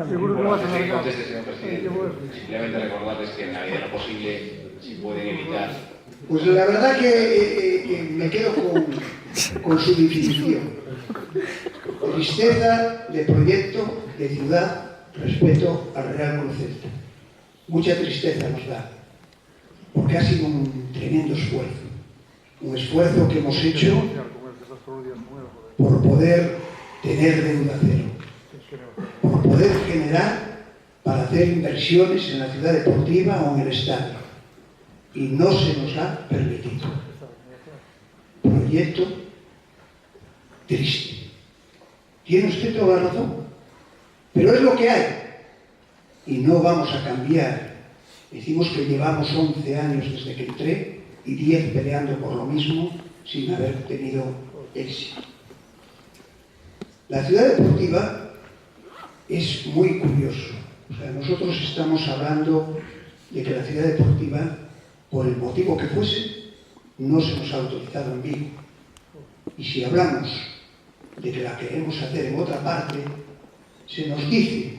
Seguro que vas a hacer. Conteste, señor presidente. Simplemente recordarles que en la medida de lo posible, si pueden evitar. Pues la verdad que me quedo con su definición. Tristeza de proyecto, de ciudad, respeto al Real Club Celta. Mucha tristeza nos da, porque ha sido un tremendo esfuerzo. Un esfuerzo que hemos hecho por poder tener deuda cero, por poder generar para hacer inversiones en la ciudad deportiva o en el estadio. Y no se nos ha permitido. Proyecto triste. Tiene usted toda la razón, pero es lo que hay. Y no vamos a cambiar. Decimos que llevamos 11 años desde que entré y 10 peleando por lo mismo sin haber tenido éxito. La ciudad deportiva es muy curioso. O sea, nosotros estamos hablando de que la ciudad deportiva, por el motivo que fuese, no se nos ha autorizado en Vigo. Y si hablamos de que la queremos hacer en otra parte, se nos dice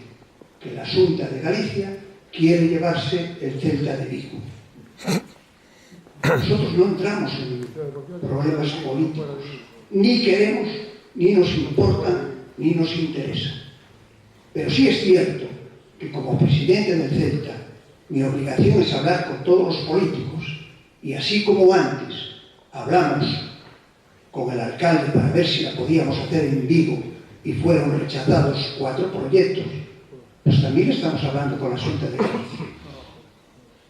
que la Xunta de Galicia quiere llevarse el Celta de Vigo. Nosotros no entramos en problemas políticos, ni queremos, ni nos importan, ni nos interesa. Pero sí es cierto que como presidente del Celta, mi obligación es hablar con todos los políticos, y así como antes hablamos con el alcalde para ver si la podíamos hacer en Vigo y fueron rechazados 4 proyectos, pues también estamos hablando con la Xunta de Galicia.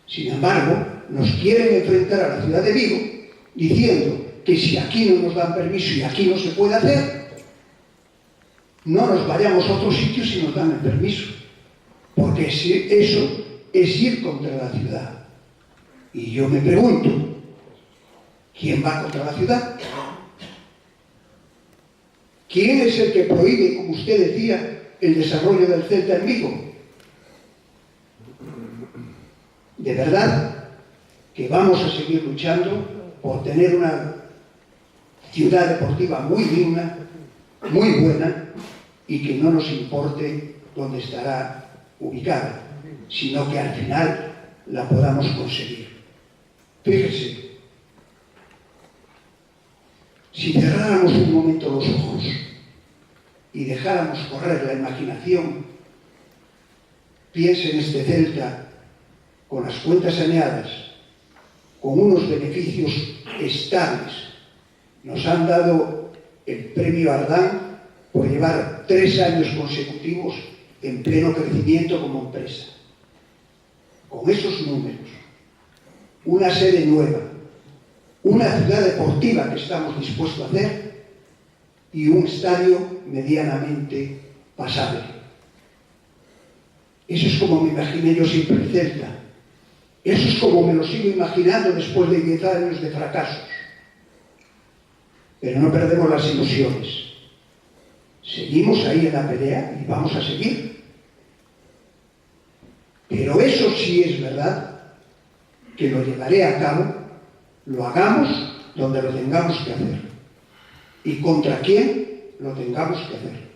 Sin embargo, nos quieren enfrentar a la ciudad de Vigo diciendo que si aquí no nos dan permiso y aquí no se puede hacer, no nos vayamos a otro sitio si nos dan el permiso, porque eso es ir contra la ciudad. Y yo me pregunto, ¿quién va contra la ciudad? ¿Quién es el que prohíbe, como usted decía, el desarrollo del Celta en Vigo? De verdad que vamos a seguir luchando por tener una ciudad deportiva muy digna, muy buena, y que no nos importe dónde estará ubicada, sino que al final la podamos conseguir. Fíjese, si cerráramos un momento los ojos y dejáramos correr la imaginación, piense en este Celta con las cuentas saneadas, con unos beneficios estables. Nos han dado el premio Ardán por llevar 3 años consecutivos en pleno crecimiento como empresa. Con esos números, una sede nueva, una ciudad deportiva que estamos dispuestos a hacer y un estadio medianamente pasable. Eso es como me imaginé yo siempre el Celta. Eso es como me lo sigo imaginando después de 10 años de fracasos. Pero no perdemos las ilusiones. Seguimos ahí en la pelea y vamos a seguir. Pero eso sí es verdad, que lo llevaré a cabo, lo hagamos donde lo tengamos que hacer y contra quién lo tengamos que hacer.